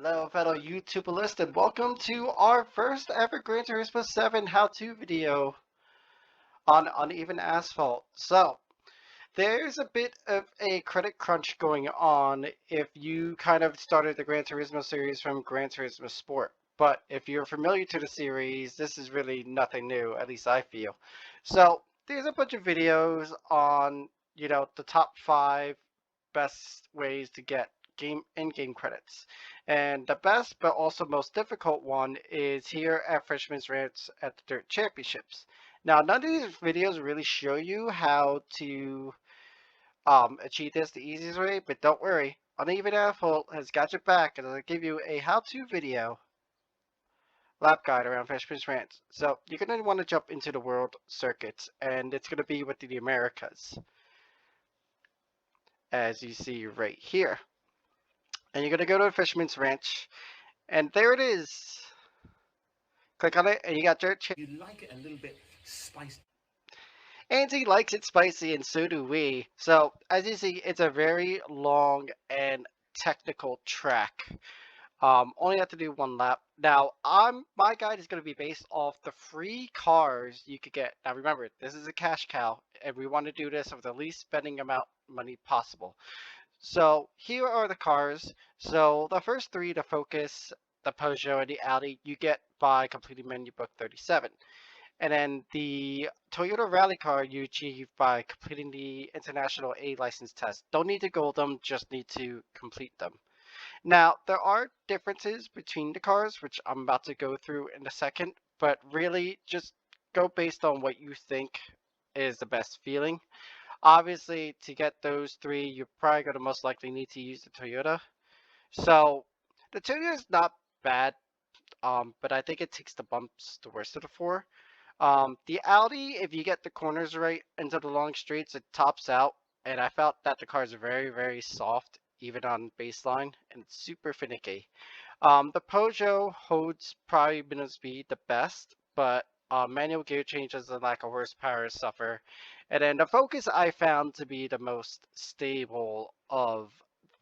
Hello, fellow YouTubers, and welcome to our first ever Gran Turismo 7 how-to video on uneven asphalt. So, there's a bit of a credit crunch going on if you kind of started the Gran Turismo series from Gran Turismo Sport. But if you're familiar to the series, this is really nothing new, at least I feel. So, there's a bunch of videos on, the top 5 best ways to get in-game credits. And the best but also most difficult one is here at Fisherman's Rants at the Dirt Championships. Now, none of these videos really show you how to achieve this the easiest way, but don't worry. Uneven Asphalt has got your back, and I'll give you a how-to video lap guide around Fisherman's Rants. So you're going to want to jump into the world circuits, and it's going to be with the Americas, as you see right here. And you're going to go to Fisherman's Ranch, and there it is. Click on it, and you got Dirt Championships. You like it a little bit spicy. Andy likes it spicy, and so do we. So, as you see, it's a very long and technical track. Only have to do one lap. Now, my guide is going to be based off the free cars you could get. Now, remember, this is a cash cow, and we want to do this with the least spending amount of money possible. So, here are the cars. So, the first three, the Focus, the Peugeot, and the Audi, you get by completing menu book 37. And then the Toyota Rally car you achieve by completing the International A license test. Don't need to gold them, just need to complete them. Now, there are differences between the cars, which I'm about to go through in a second, but really just go based on what you think is the best feeling. Obviously, to get those three, you're probably going to most likely need to use the Toyota. So, the Toyota is not bad, but I think it takes the bumps the worst of the four. The Audi, if you get the corners right into the long straights, it tops out, and I felt that the car is very, very soft, even on baseline, and it's super finicky. The Peugeot holds probably minimum speed the best, but manual gear changes and lack of horsepower suffer. And then the Focus I found to be the most stable of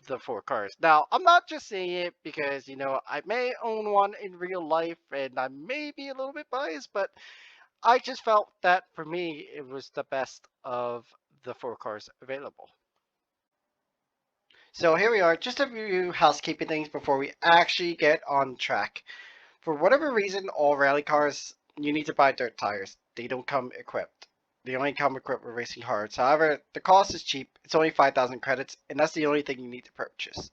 the four cars. Now, I'm not just saying it because, I may own one in real life, and I may be a little bit biased, but I just felt that for me, it was the best of the four cars available. So here we are, just a few housekeeping things before we actually get on track. For whatever reason, all rally cars, you need to buy dirt tires. They don't come equipped. They only come equipped with racing hards. However, the cost is cheap. It's only 5,000 credits, and that's the only thing you need to purchase.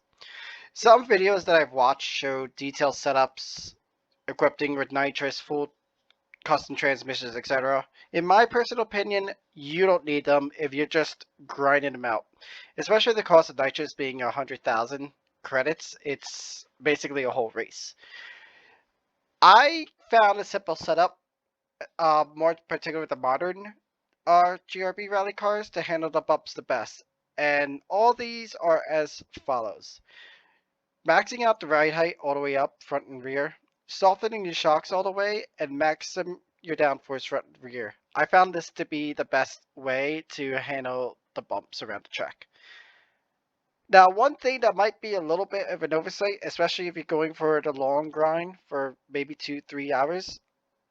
Some videos that I've watched show detailed setups, equipping with nitrous, full custom transmissions, etc. In my personal opinion, you don't need them if you're just grinding them out. Especially the cost of nitrous being 100,000 credits, it's basically a whole race. I found a simple setup, more particular with the modern GRB rally cars, to handle the bumps the best. And all these are as follows. Maxing out the ride height all the way up, front and rear, softening your shocks all the way, and maximum your downforce front and rear. I found this to be the best way to handle the bumps around the track. Now, one thing that might be a little bit of an oversight, especially if you're going for the long grind for maybe 2-3 hours,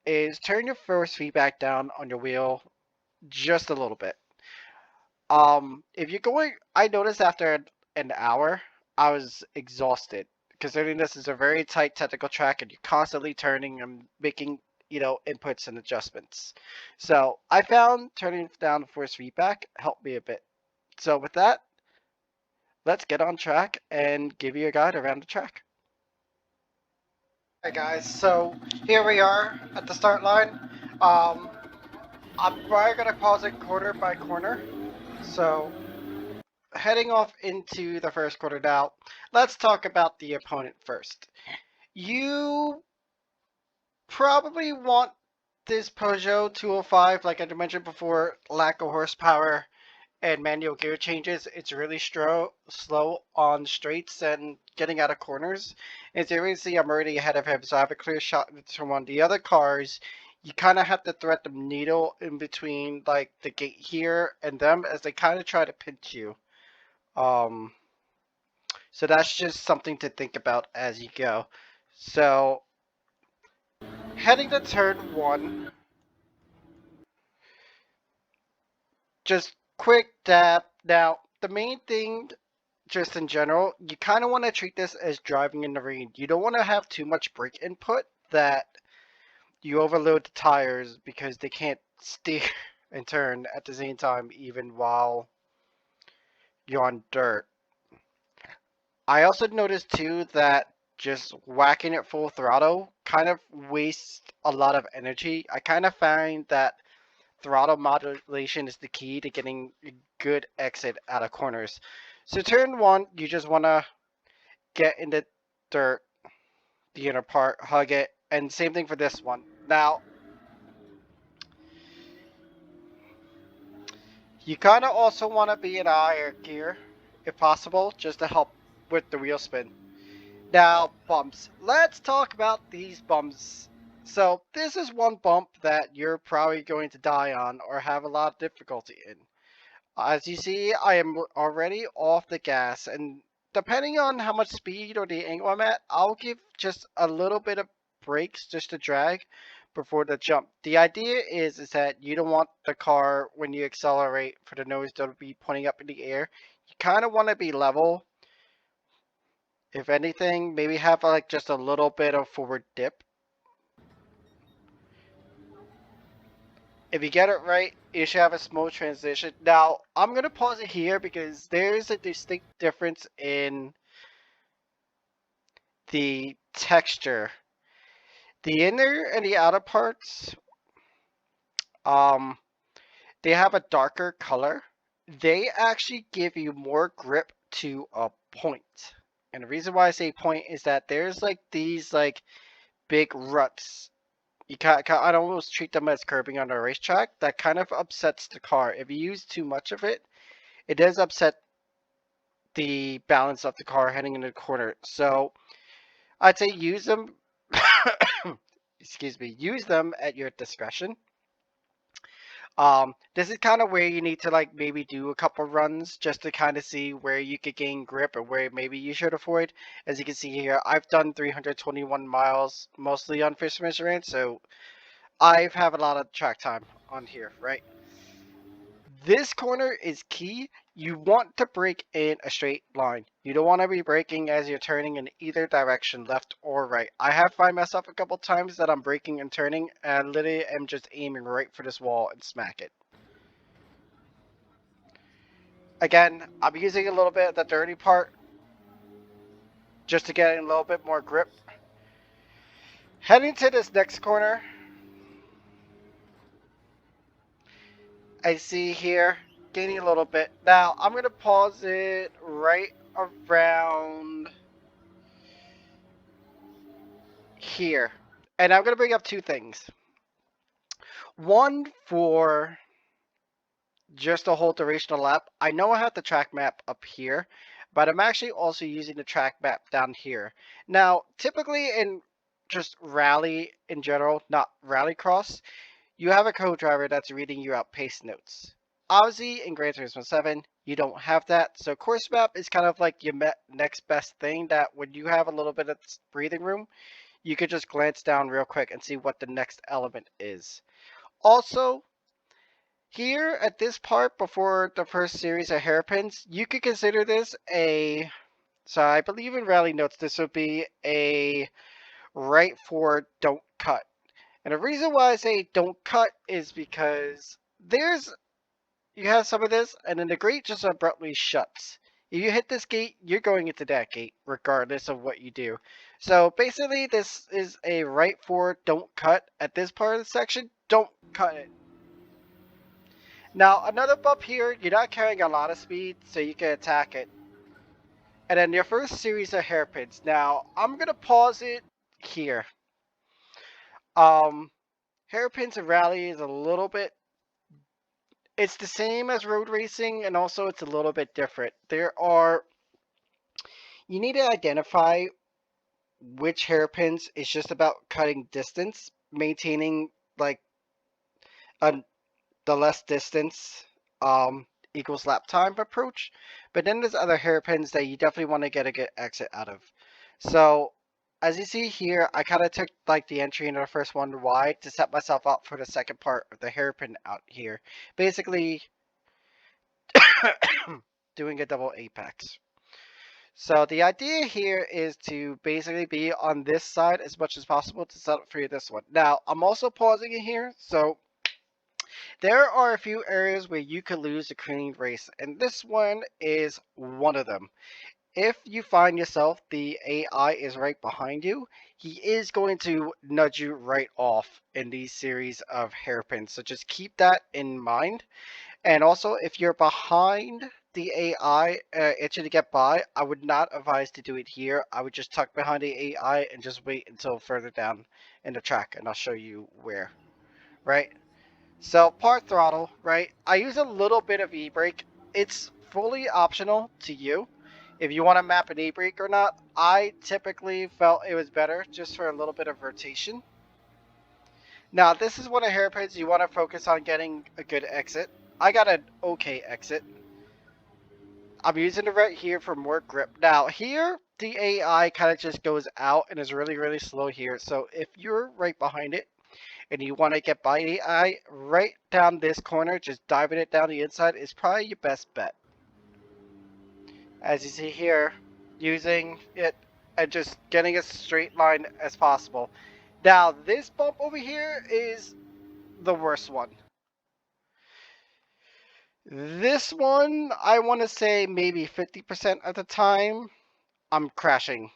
is turn your force feedback down on your wheel just a little bit. If you're going, I noticed after an hour, I was exhausted, considering this is a very tight technical track and you're constantly turning and making, inputs and adjustments. So I found turning down the force feedback helped me a bit. So with that, let's get on track and give you a guide around the track. Alright guys, so here we are at the start line. I'm probably going to pause it corner by corner. So heading off into the first quarter now, let's talk about the opponent first. You probably want this Peugeot 205, like I mentioned before, lack of horsepower and manual gear changes. It's really slow on straights and getting out of corners. As you can see, I'm already ahead of him, so I have a clear shot into one. The other cars, you kind of have to thread the needle in between like the gate here and them as they kind of try to pinch you. So that's just something to think about as you go. So heading to turn one, just quick dab. Now, the main thing, just in general, you kind of want to treat this as driving in the rain. You don't want to have too much brake input that you overload the tires because they can't steer and turn at the same time, even while you're on dirt. I also noticed too that just whacking it full throttle kind of wastes a lot of energy. I kind of find that throttle modulation is the key to getting a good exit out of corners. So turn one, you just want to get in the dirt, the inner part, hug it, and same thing for this one. Now, you kind of also want to be in higher gear, if possible, just to help with the wheel spin. Now, bumps. Let's talk about these bumps. So, this is one bump that you're probably going to die on or have a lot of difficulty in. As you see, I am already off the gas, and depending on how much speed or the angle I'm at, I'll give just a little bit of brakes just to drag before the jump. The idea is that you don't want the car, when you accelerate, for the nose to be pointing up in the air. You kind of want to be level. If anything, maybe have like just a little bit of forward dip. If you get it right, you should have a smooth transition. Now, I'm going to pause it here because there's a distinct difference in the texture. The inner and the outer parts, um, they have a darker color. They actually give you more grip to a point. And the reason why I say point is that there's like these like big ruts. I'd almost treat them as curbing on a racetrack. That kind of upsets the car. If you use too much of it, it does upset the balance of the car heading into the corner. So I'd say use them. Excuse me. Use them at your discretion. This is kind of where you need to like maybe do a couple runs just to kind of see where you could gain grip or where maybe you should avoid. As you can see here, I've done 321 miles mostly on Fisherman, so I've have a lot of track time on here, right? This corner is key. You want to brake in a straight line. You don't want to be braking as you're turning in either direction, left or right. I have find myself a couple times that I'm braking and turning, and I literally am just aiming right for this wall and smack it. Again, I'm using a little bit of the dirty part just to get a little bit more grip. Heading to this next corner, I see here gaining a little bit. Now, I'm going to pause it right around here. And I'm going to bring up two things. One, for just the whole durational lap. I know I have the track map up here, but I'm actually also using the track map down here. Now, typically in just rally in general, not rallycross, you have a co-driver that's reading you out pace notes. Obviously, in Gran Turismo 7, you don't have that. So course map is kind of like your next best thing that when you have a little bit of breathing room, you could just glance down real quick and see what the next element is. Also, here at this part before the first series of hairpins, you could consider this a, so I believe in rally notes, this would be a right for don't cut. And the reason why I say don't cut is because you have some of this, and then the gate just abruptly shuts. If you hit this gate, you're going into that gate, regardless of what you do. So basically, this is a right for don't cut at this part of the section. Don't cut it. Now, another bump here, you're not carrying a lot of speed, so you can attack it. And then your first series of hairpins. Now, I'm going to pause it here. Um, Hairpins and rally is a little bit, it's the same as road racing, and also it's a little bit different. You need to identify which hairpins is just about cutting distance, maintaining like a, the less distance. equals lap time approach. But then there's other hairpins that you definitely want to get a good exit out of. So as you see here, I kind of took like the entry into the first one wide to set myself up for the second part of the hairpin out here. Basically doing a double apex. So the idea here is to basically be on this side as much as possible to set up for you this one. Now, I'm also pausing it here, so there are a few areas where you could lose the clean race, and this one is one of them. If you find yourself the AI is right behind you, he is going to nudge you right off in these series of hairpins. So just keep that in mind. And also, if you're behind the AI itching to get by, I would not advise to do it here. I would just tuck behind the AI and just wait until further down in the track, and I'll show you where. Right? So part throttle, right? I use a little bit of e-brake. It's fully optional to you if you want to map an e-brake or not. I typically felt it was better just for a little bit of rotation. Now, this is one of hairpins you want to focus on getting a good exit. I got an okay exit. I'm using it right here for more grip. Now, here, the AI kind of just goes out and is really, really slow here. So if you're right behind it, and you want to get by the eye right down this corner, just diving it down the inside is probably your best bet. As you see here, using it and just getting a straight line as possible. Now, this bump over here is the worst one. This one, I want to say maybe 50% of the time, I'm crashing.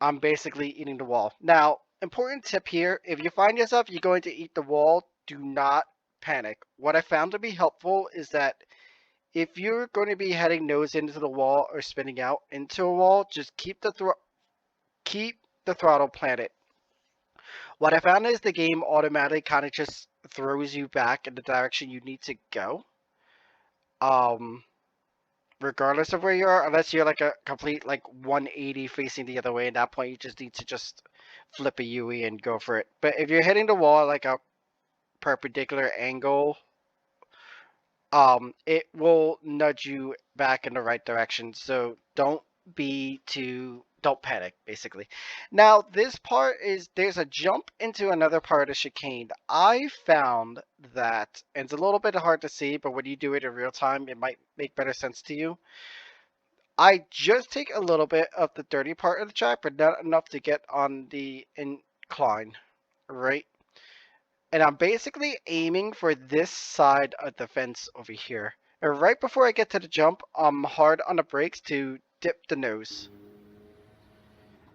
I'm basically eating the wall. Now, important tip here, if you find yourself you're going to eat the wall, do not panic. What I found to be helpful is that if you're going to be heading nose into the wall or spinning out into a wall, just keep the throttle planted. What I found is the game automatically kind of just throws you back in the direction you need to go. Um, Regardless of where you are, unless you're like a complete like 180 facing the other way. At that point, you just need to just flip a UE and go for it. But if you're hitting the wall like a perpendicular angle, it will nudge you back in the right direction. So don't panic, basically. Now, this part is there's a jump into another part of chicane. I found that, and it's a little bit hard to see, but when you do it in real time, it might make better sense to you. I just take a little bit of the dirty part of the track, but not enough to get on the incline, right? And I'm basically aiming for this side of the fence over here. And right before I get to the jump, I'm hard on the brakes to dip the nose.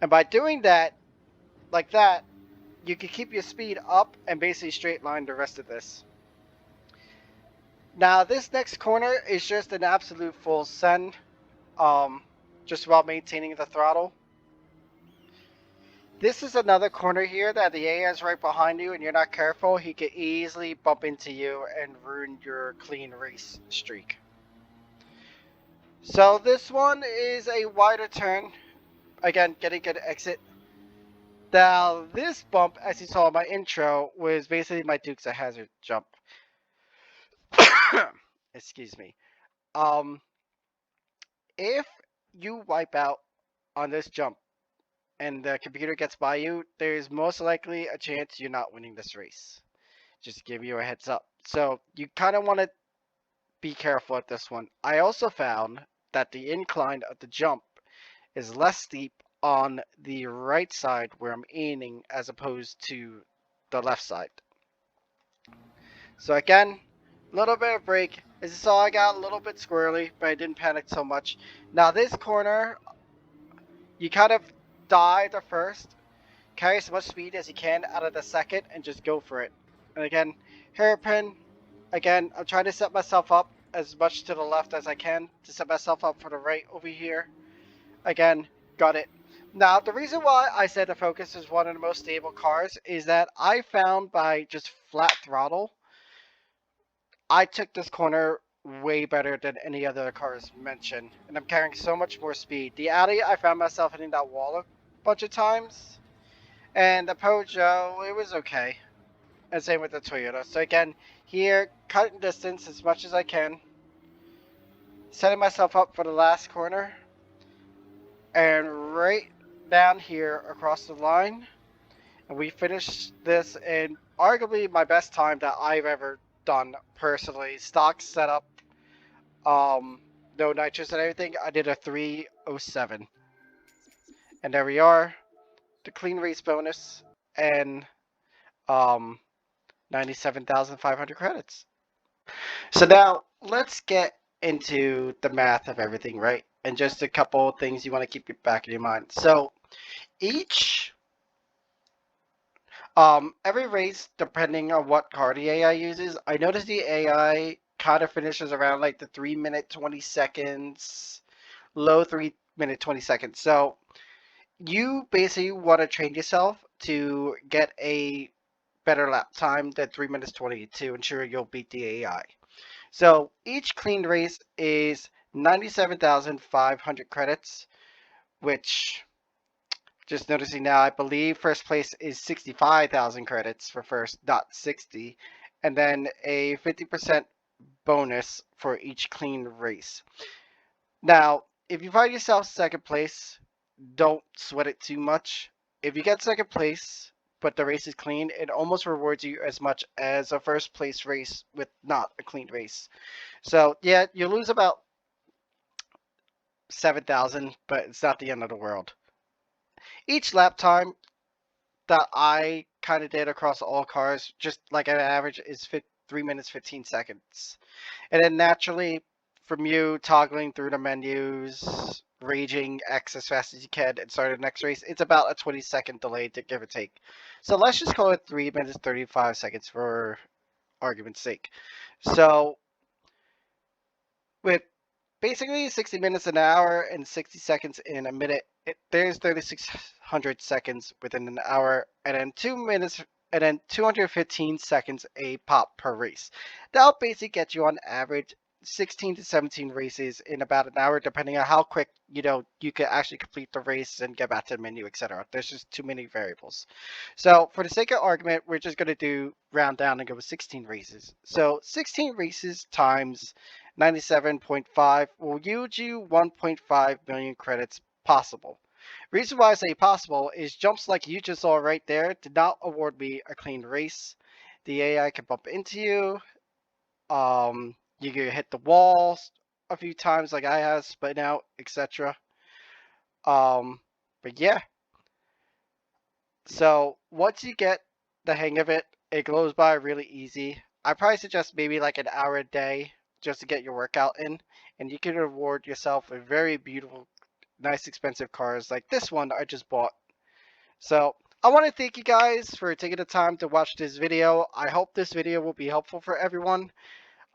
And by doing that, like that, you can keep your speed up and basically straight line the rest of this. Now, this next corner is just an absolute full send, just while maintaining the throttle. This is another corner here that the AI is right behind you and you're not careful, he could easily bump into you and ruin your clean race streak. So this one is a wider turn. Again, getting good exit. Now this bump, as you saw in my intro, was basically my Dukes of Hazzard jump. Excuse me. Um, if you wipe out on this jump and the computer gets by you, there's most likely a chance you're not winning this race. Just to give you a heads up. So you kind of want to be careful at this one. I also found that the incline of the jump is less steep on the right side where I'm aiming as opposed to the left side. So again, a little bit of brake. As you saw, I got a little bit squirrely, but I didn't panic so much. Now this corner, you kind of die the first, carry as much speed as you can out of the second, and just go for it. And again, hairpin. Again, I'm trying to set myself up as much to the left as I can to set myself up for the right over here. Again, got it. Now, the reason why I said the Focus is one of the most stable cars is that I found by just flat throttle, I took this corner way better than any other cars mentioned. And I'm carrying so much more speed. The Audi, I found myself hitting that wall a bunch of times. And the Peugeot, it was okay. And same with the Toyota. So again, here, cutting distance as much as I can. setting myself up for the last corner, and right down here across the line, and we finished this in arguably my best time that I've ever done personally. Stock setup, no nitrous and everything. I did a 3:07, and there we are, the clean race bonus, and um 97,500 credits. So now let's get into the math of everything, right? And just a couple of things you want to keep back in your mind. So each every race, depending on what car the AI uses, I noticed the AI kind of finishes around like the 3 minute 20 seconds, low 3 minute 20 seconds. So you basically want to train yourself to get a better lap time than 3 minutes 20 to ensure you'll beat the AI. So each clean race is 97,500 credits, which just noticing now, I believe first place is 65,000 credits for first, not 60, and then a 50% bonus for each clean race. Now, if you find yourself second place, don't sweat it too much. If you get second place, but the race is clean, it almost rewards you as much as a first place race with not a clean race. So yeah, you lose about 7,000, but it's not the end of the world. Each lap time that I kind of did across all cars, just like an average, is 3 minutes 15 seconds. And then naturally, from you toggling through the menus, raging X as fast as you can, and starting the next race, it's about a 20-second delay to give or take. So let's just call it 3 minutes 35 seconds for argument's sake. So with basically 60 minutes an hour and 60 seconds in a minute, there's 3,600 seconds within an hour, and then 2 minutes, and then 215 seconds a pop per race. That'll basically get you on average 16 to 17 races in about an hour, depending on how quick you can actually complete the race and get back to the menu, etc. There's just too many variables. So for the sake of argument, we're just going to do round down and go with 16 races. So 16 races times 97.5 will yield you 1.5 million credits possible. Reason why I say possible is jumps like you just saw right there did not award me a clean race. The AI can bump into you. You can hit the walls a few times like I have, split out, etc. But yeah, so once you get the hang of it, it goes by really easy. I probably suggest maybe like an hour a day just to get your workout in, and you can reward yourself with very beautiful, nice, expensive cars like this one I just bought. So I want to thank you guys for taking the time to watch this video. I hope this video will be helpful for everyone.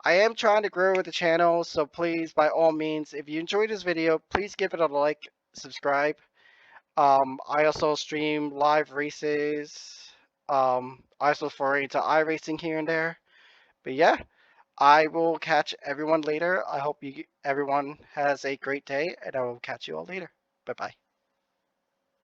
I am trying to grow with the channel, so please, by all means, if you enjoyed this video, please give it a like, subscribe. I also stream live races. I also foray into iRacing here and there. But yeah, I will catch everyone later. I hope everyone has a great day, and I will catch you all later. Bye bye.